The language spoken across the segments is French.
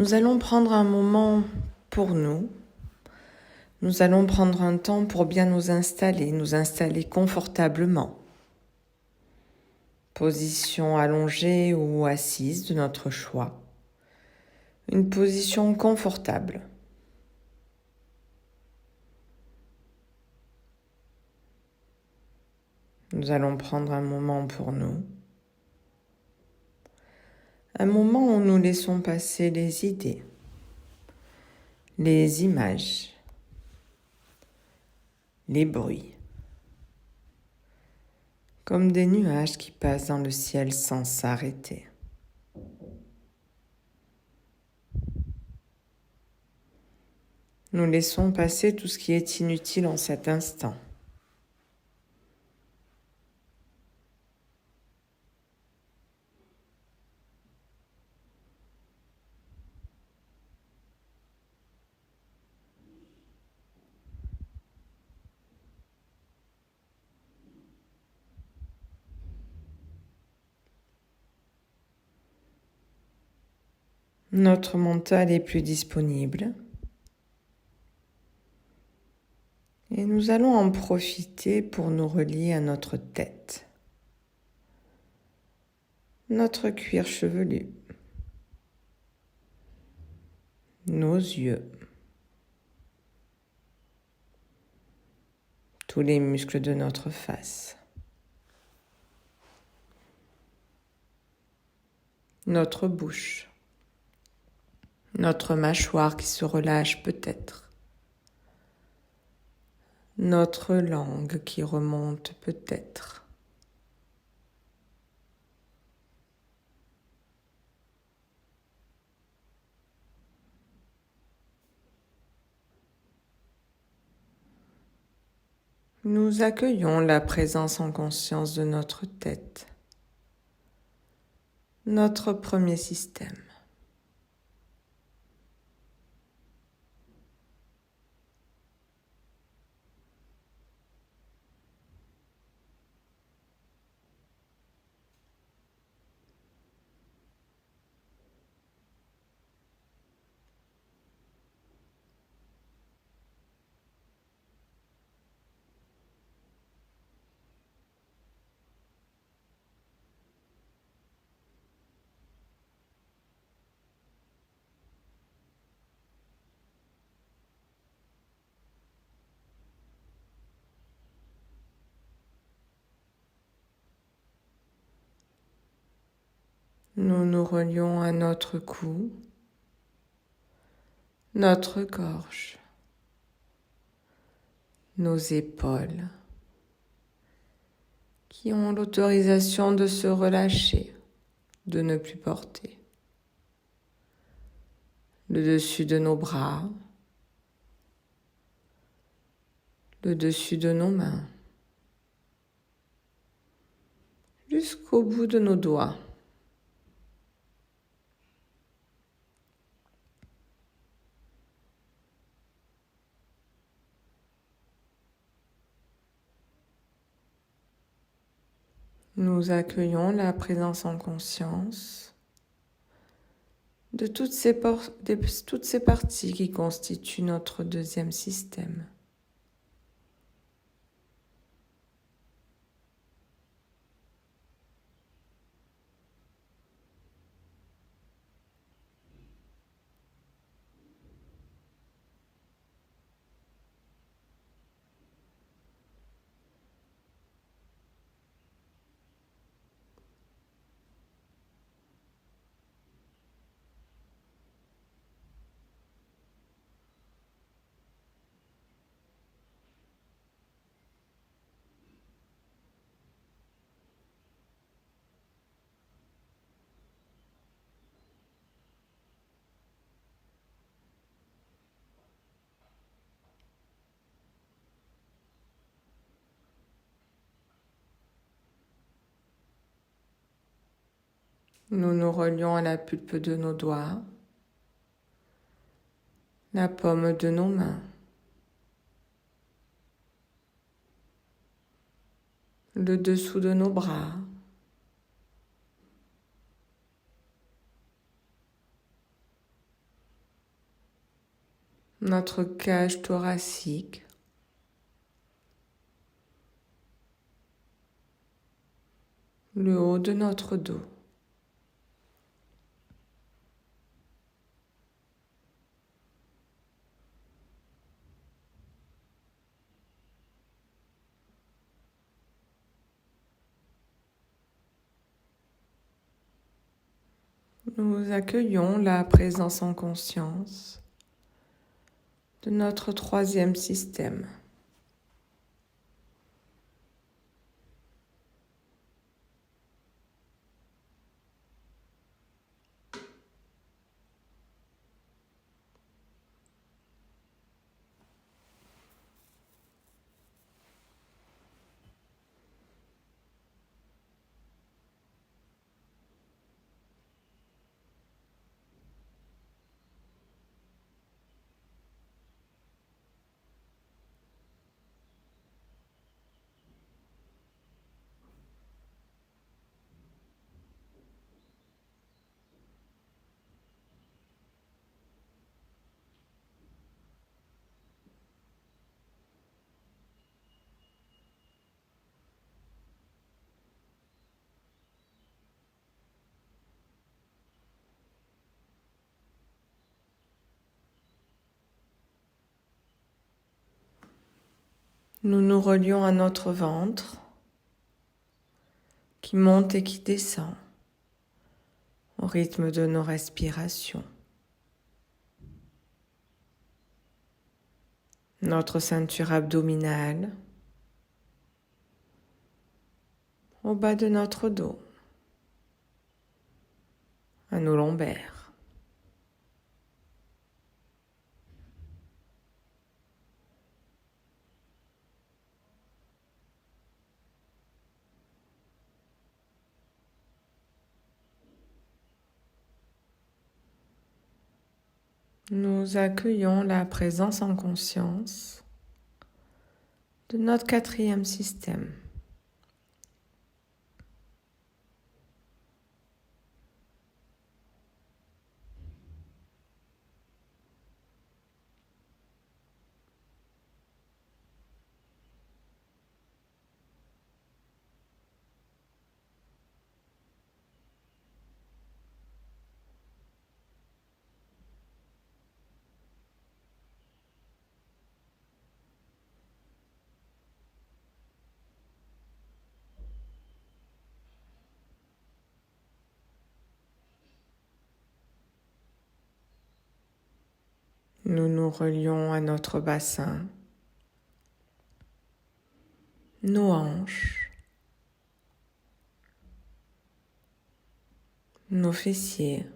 Nous allons prendre un moment pour nous. Nous allons prendre un temps pour bien nous installer confortablement. Position allongée ou assise de notre choix. Une position confortable. Nous allons prendre un moment pour nous. Un moment où nous laissons passer les idées, les images, les bruits, comme des nuages qui passent dans le ciel sans s'arrêter. Nous laissons passer tout ce qui est inutile en cet instant. Notre mental est plus disponible et nous allons en profiter pour nous relier à notre tête, notre cuir chevelu, nos yeux, tous les muscles de notre face, notre bouche, notre mâchoire qui se relâche peut-être, notre langue qui remonte peut-être. Nous accueillons la présence en conscience de notre tête, notre premier système. Nous nous relions à notre cou, notre gorge, nos épaules, qui ont l'autorisation de se relâcher, de ne plus porter. Le dessus de nos bras, le dessus de nos mains, jusqu'au bout de nos doigts. Nous accueillons la présence en conscience de toutes ces parties qui constituent notre deuxième système. Nous nous relions à la pulpe de nos doigts, la paume de nos mains, le dessous de nos bras, notre cage thoracique, le haut de notre dos. Nous accueillons la présence en conscience de notre troisième système. Nous nous relions à notre ventre qui monte et qui descend au rythme de nos respirations. Notre ceinture abdominale au bas de notre dos, à nos lombaires. Nous accueillons la présence en conscience de notre quatrième système. Nous nous relions à notre bassin, nos hanches, nos fessiers,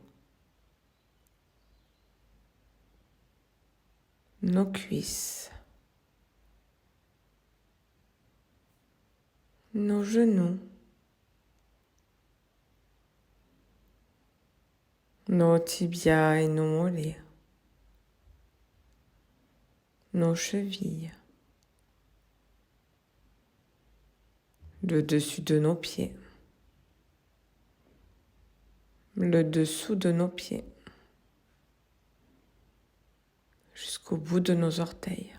nos cuisses, nos genoux, nos tibias et nos mollets, nos chevilles, le dessus de nos pieds, le dessous de nos pieds, jusqu'au bout de nos orteils.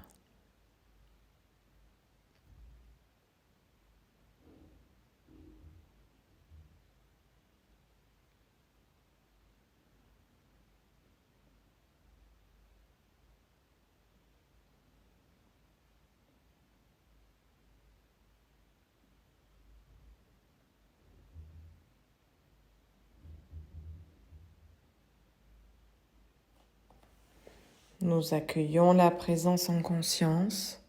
Nous accueillons la présence en conscience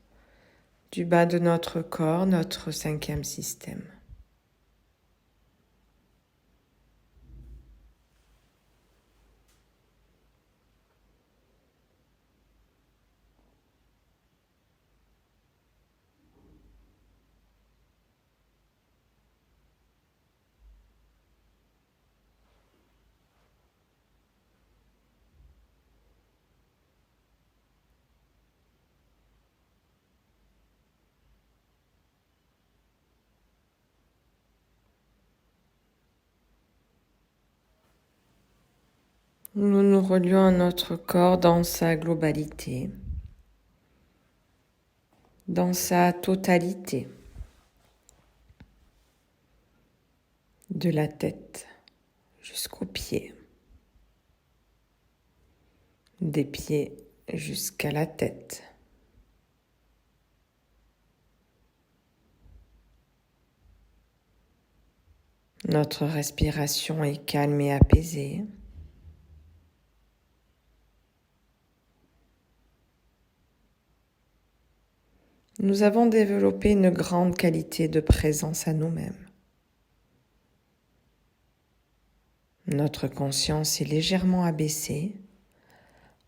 du bas de notre corps, notre cinquième système. Nous nous relions à notre corps dans sa globalité, dans sa totalité, de la tête jusqu'aux pieds, des pieds jusqu'à la tête. Notre respiration est calme et apaisée. Nous avons développé une grande qualité de présence à nous-mêmes. Notre conscience est légèrement abaissée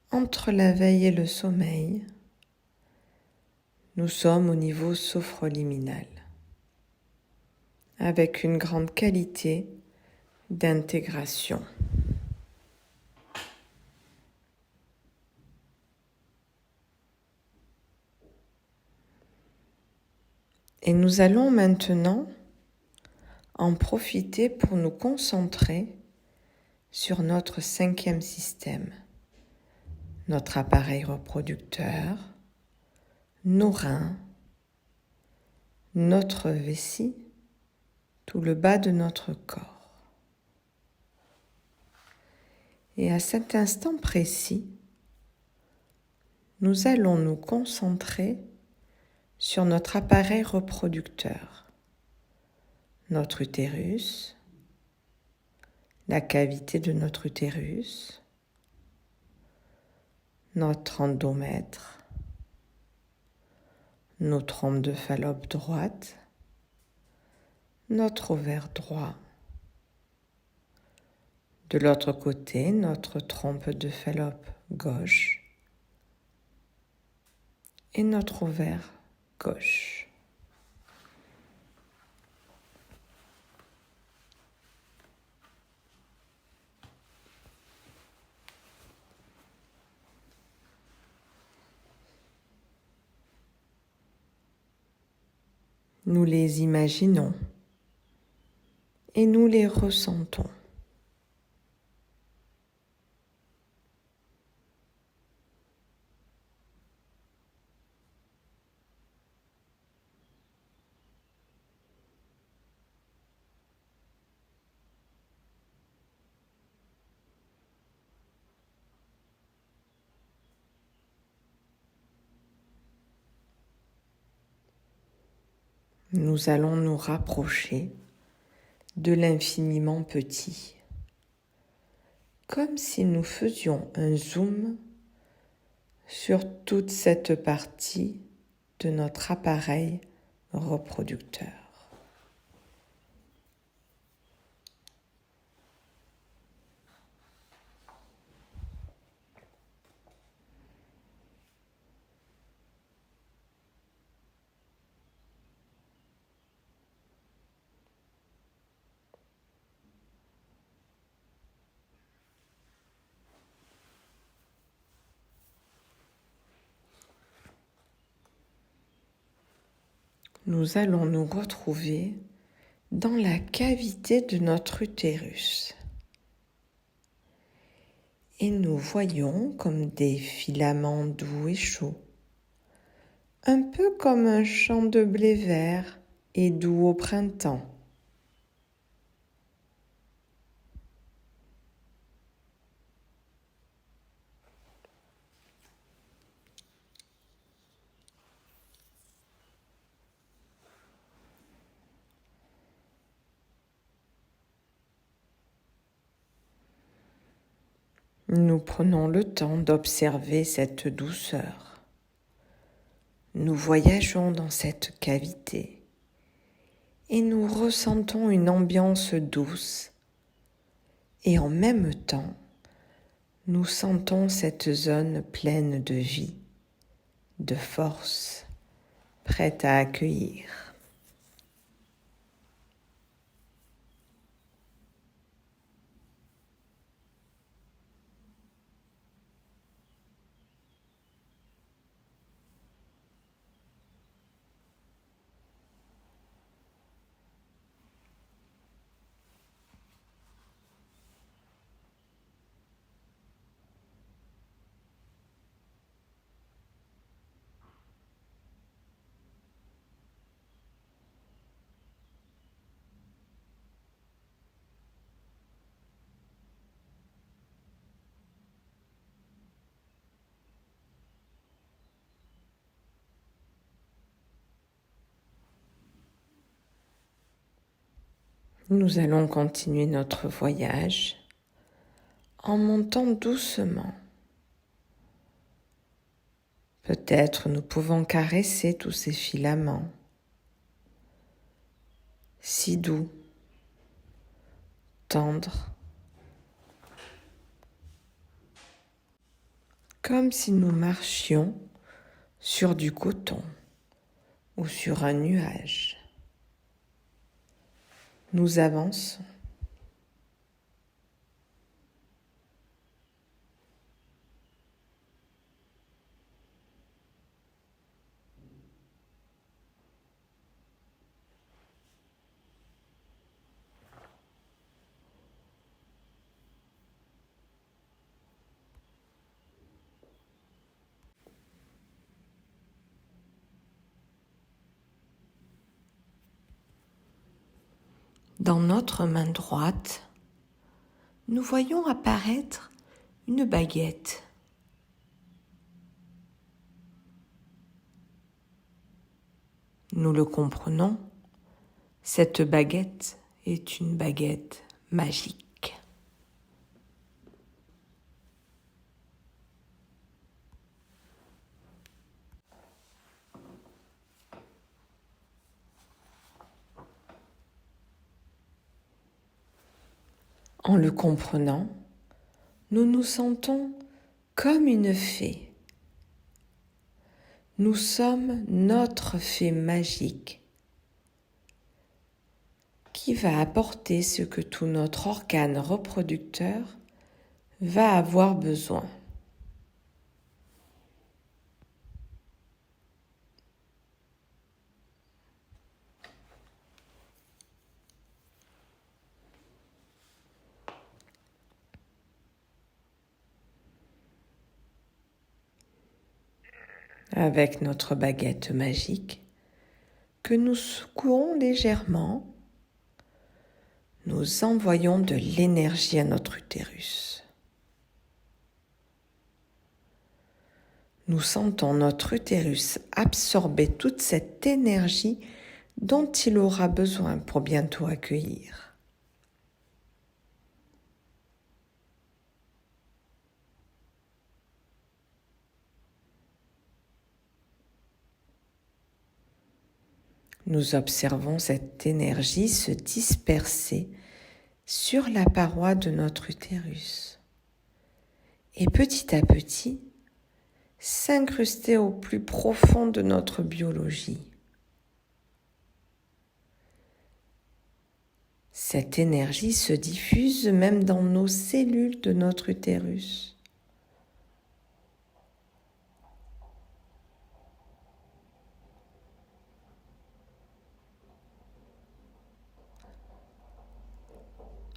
entre la veille et le sommeil. Nous sommes au niveau sophroliminal, avec une grande qualité d'intégration. Et nous allons maintenant en profiter pour nous concentrer sur notre 5e système, notre appareil reproducteur, nos reins, notre vessie, tout le bas de notre corps. Et à cet instant précis, nous allons nous concentrer sur notre appareil reproducteur, notre utérus, la cavité de notre utérus, notre endomètre, nos trompes de Fallope droite, notre ovaire droit. De l'autre côté, notre trompe de Fallope gauche et notre ovaire gauche. Nous les imaginons et nous les ressentons. Nous allons nous rapprocher de l'infiniment petit, comme si nous faisions un zoom sur toute cette partie de notre appareil reproducteur. Nous allons nous retrouver dans la cavité de notre utérus. Et nous voyons comme des filaments doux et chauds, un peu comme un champ de blé vert et doux au printemps. Nous prenons le temps d'observer cette douceur. Nous voyageons dans cette cavité et nous ressentons une ambiance douce et en même temps, nous sentons cette zone pleine de vie, de force, prête à accueillir. Nous allons continuer notre voyage en montant doucement. Peut-être nous pouvons caresser tous ces filaments, si doux, tendres, comme si nous marchions sur du coton ou sur un nuage. Nous avançons. Dans notre main droite, nous voyons apparaître une baguette. Nous le comprenons, cette baguette est une baguette magique. En le comprenant, nous nous sentons comme une fée. Nous sommes notre fée magique qui va apporter ce que tout notre organe reproducteur va avoir besoin. Avec notre baguette magique que nous secouons légèrement, nous envoyons de l'énergie à notre utérus. Nous sentons notre utérus absorber toute cette énergie dont il aura besoin pour bientôt accueillir. Nous observons cette énergie se disperser sur la paroi de notre utérus et petit à petit s'incruster au plus profond de notre biologie. Cette énergie se diffuse même dans nos cellules de notre utérus.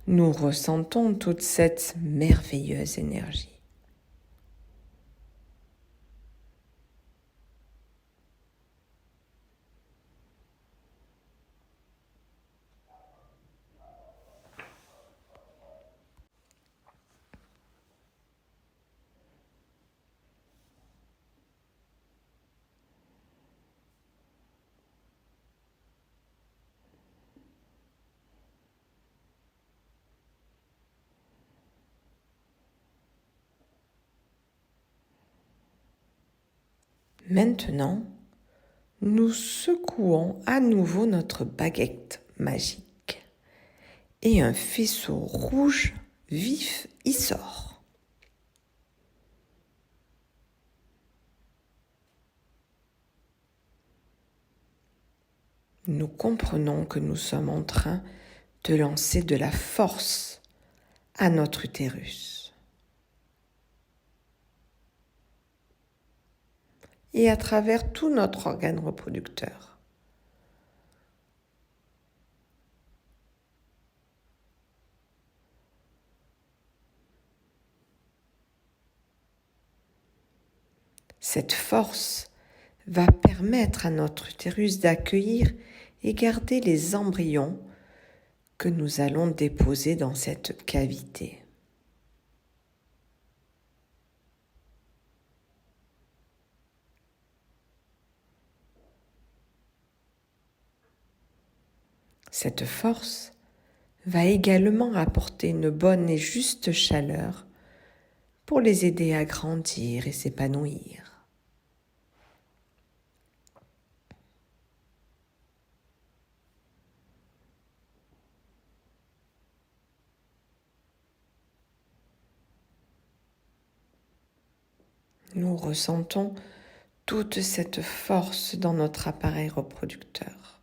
Nous ressentons toute cette merveilleuse énergie. Maintenant, nous secouons à nouveau notre baguette magique et un faisceau rouge vif y sort. Nous comprenons que nous sommes en train de lancer de la force à notre utérus. Et à travers tout notre organe reproducteur. Cette force va permettre à notre utérus d'accueillir et garder les embryons que nous allons déposer dans cette cavité. Cette force va également apporter une bonne et juste chaleur pour les aider à grandir et s'épanouir. Nous ressentons toute cette force dans notre appareil reproducteur.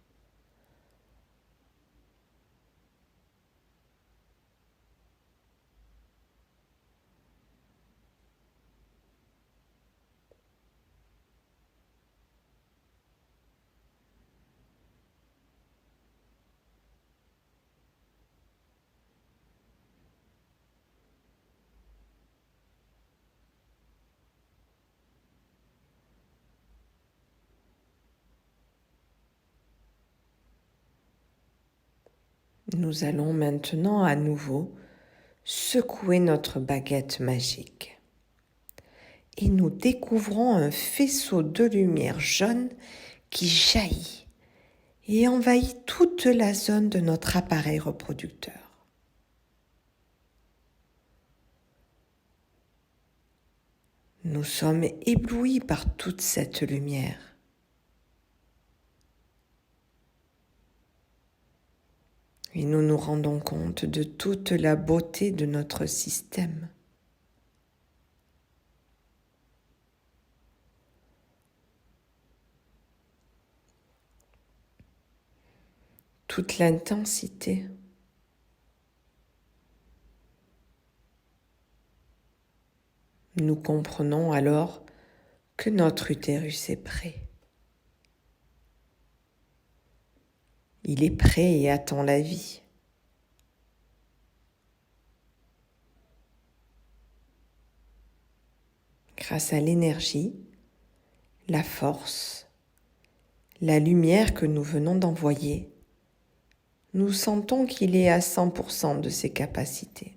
Nous allons maintenant à nouveau secouer notre baguette magique. Et nous découvrons un faisceau de lumière jaune qui jaillit et envahit toute la zone de notre appareil reproducteur. Nous sommes éblouis par toute cette lumière. Et nous nous rendons compte de toute la beauté de notre système. Toute l'intensité. Nous comprenons alors que notre utérus est prêt. Il est prêt et attend la vie. Grâce à l'énergie, la force, la lumière que nous venons d'envoyer, nous sentons qu'il est à 100% de ses capacités.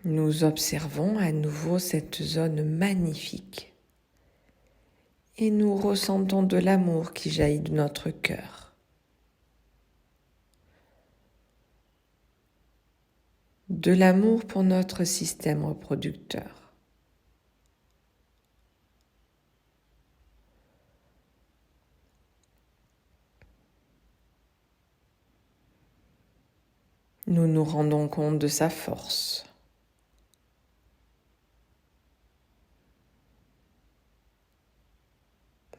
Nous observons à nouveau cette zone magnifique et nous ressentons de l'amour qui jaillit de notre cœur. De l'amour pour notre système reproducteur. Nous nous rendons compte de sa force.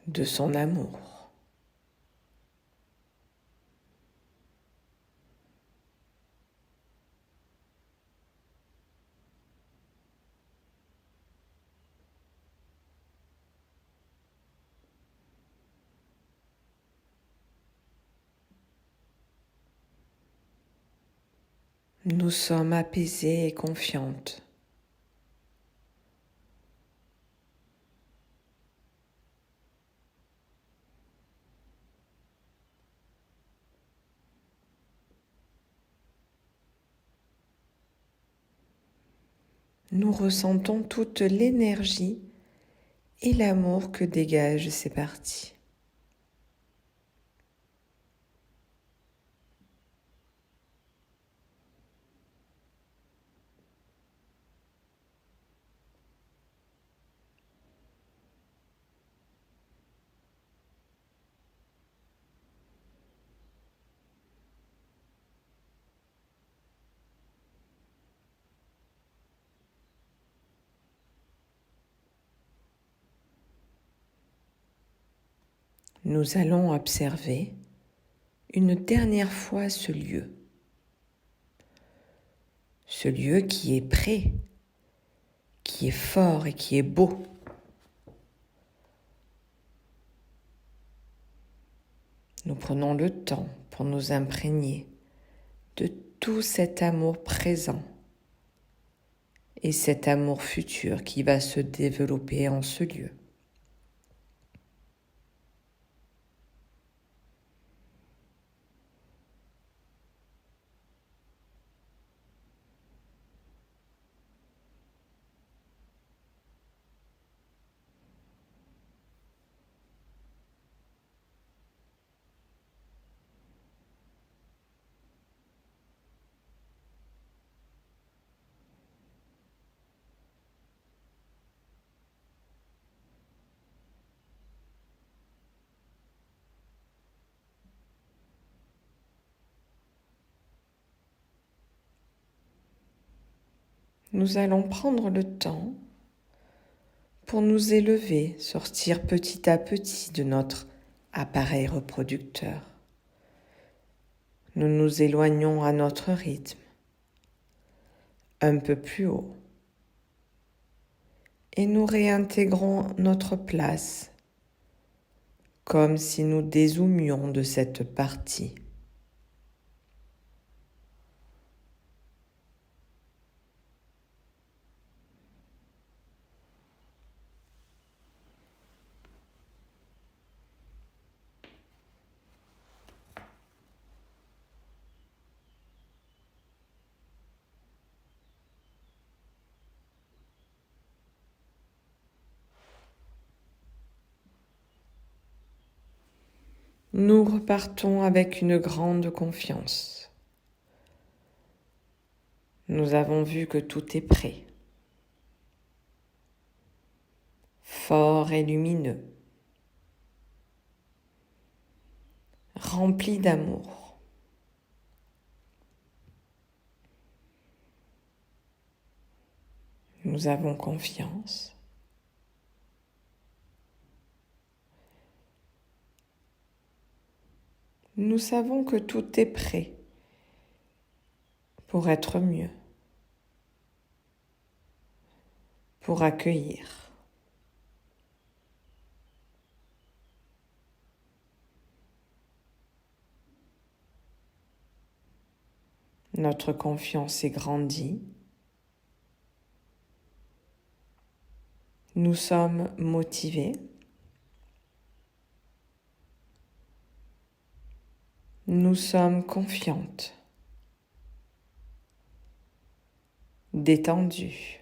De son amour. Nous sommes apaisés et confiantes. Nous ressentons toute l'énergie et l'amour que dégagent ces parties. Nous allons observer une dernière fois ce lieu qui est prêt, qui est fort et qui est beau. Nous prenons le temps pour nous imprégner de tout cet amour présent et cet amour futur qui va se développer en ce lieu. Nous allons prendre le temps pour nous élever, sortir petit à petit de notre appareil reproducteur. Nous nous éloignons à notre rythme, un peu plus haut, et nous réintégrons notre place, comme si nous dézoomions de cette partie. Nous repartons avec une grande confiance. Nous avons vu que tout est prêt, fort et lumineux, rempli d'amour. Nous avons confiance. Nous savons que tout est prêt pour être mieux, pour accueillir. Notre confiance est grandie. Nous sommes motivés. Nous sommes confiantes, détendues.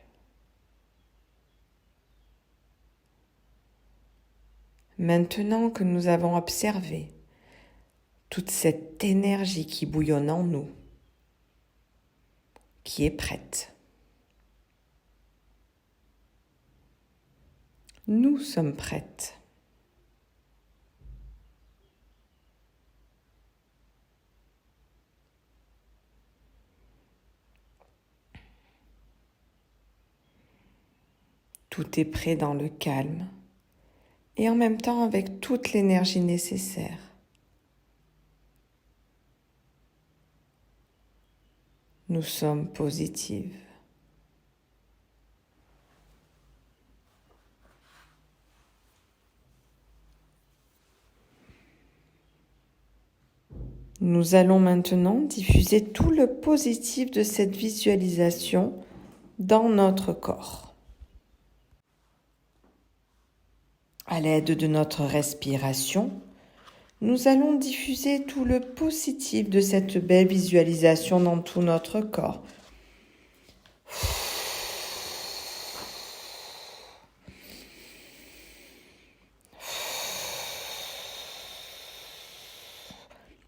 Maintenant que nous avons observé toute cette énergie qui bouillonne en nous, qui est prête, nous sommes prêtes. Tout est prêt dans le calme et en même temps avec toute l'énergie nécessaire. Nous sommes positives. Nous allons maintenant diffuser tout le positif de cette visualisation dans notre corps. À l'aide de notre respiration, nous allons diffuser tout le positif de cette belle visualisation dans tout notre corps.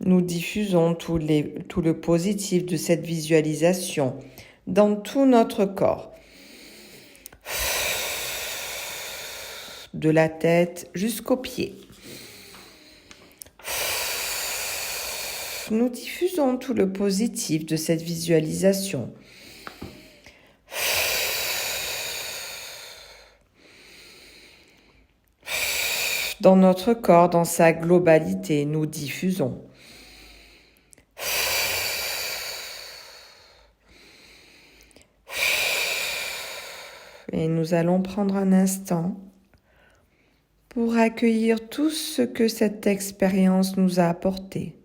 Nous diffusons tout le positif de cette visualisation dans tout notre corps. De la tête jusqu'aux pieds. Nous diffusons tout le positif de cette visualisation. Dans notre corps, dans sa globalité, nous diffusons. Et nous allons prendre un instant pour accueillir tout ce que cette expérience nous a apporté.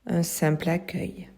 Un simple accueil.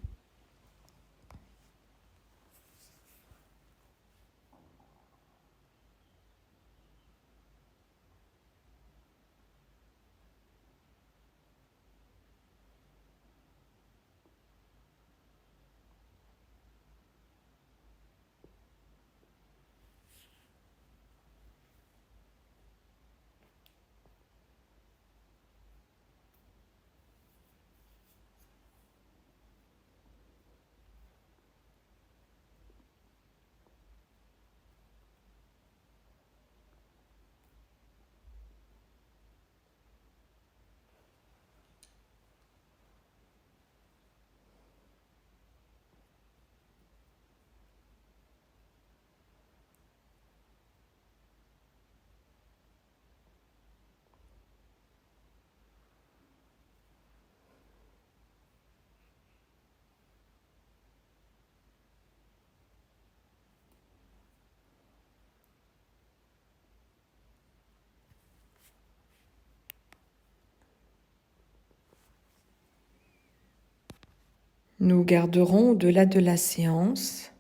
Nous garderons au-delà de la séance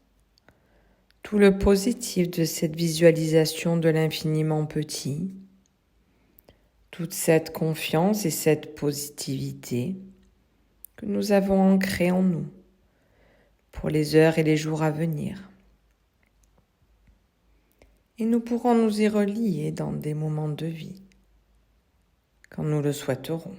tout le positif de cette visualisation de l'infiniment petit, toute cette confiance et cette positivité que nous avons ancrée en nous pour les heures et les jours à venir. Et nous pourrons nous y relier dans des moments de vie, quand nous le souhaiterons.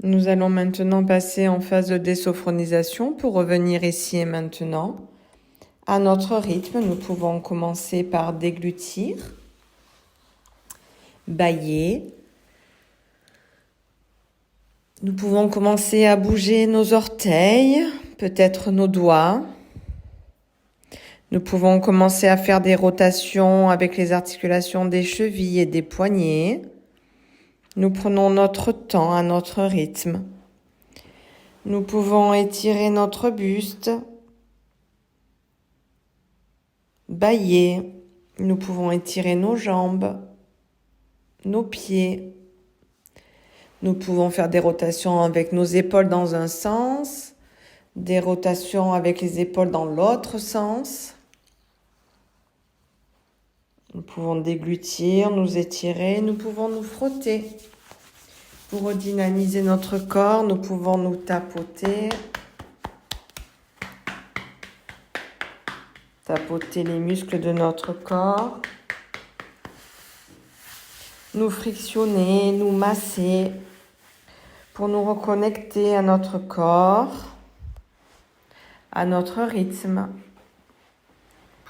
Nous allons maintenant passer en phase de désophronisation pour revenir ici et maintenant. À notre rythme, nous pouvons commencer par déglutir, bâiller. Nous pouvons commencer à bouger nos orteils, peut-être nos doigts. Nous pouvons commencer à faire des rotations avec les articulations des chevilles et des poignets. Nous prenons notre temps à notre rythme. Nous pouvons étirer notre buste, bâiller. Nous pouvons étirer nos jambes, nos pieds. Nous pouvons faire des rotations avec nos épaules dans un sens, des rotations avec les épaules dans l'autre sens. Nous pouvons déglutir, nous étirer, nous pouvons nous frotter. Pour redynamiser notre corps, nous pouvons nous tapoter. Tapoter les muscles de notre corps. Nous frictionner, nous masser pour nous reconnecter à notre corps, à notre rythme.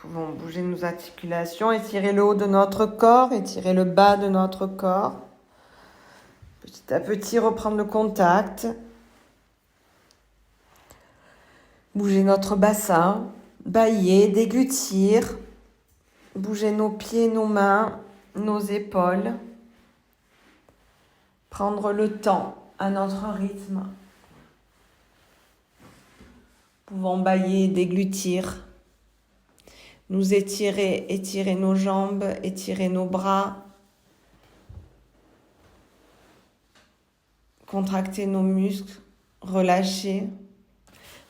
Nous pouvons bouger nos articulations, étirer le haut de notre corps, étirer le bas de notre corps. Petit à petit, reprendre le contact. Bouger notre bassin, bâiller, déglutir. Bouger nos pieds, nos mains, nos épaules. Prendre le temps à notre rythme. Nous pouvons bâiller, déglutir. Nous étirer, étirer nos jambes, étirer nos bras. Contracter nos muscles, relâcher.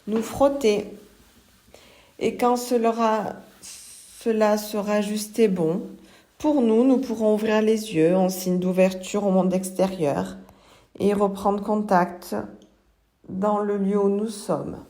Nous frotter. Et quand cela sera juste et bon, pour nous, nous pourrons ouvrir les yeux en signe d'ouverture au monde extérieur et reprendre contact dans le lieu où nous sommes.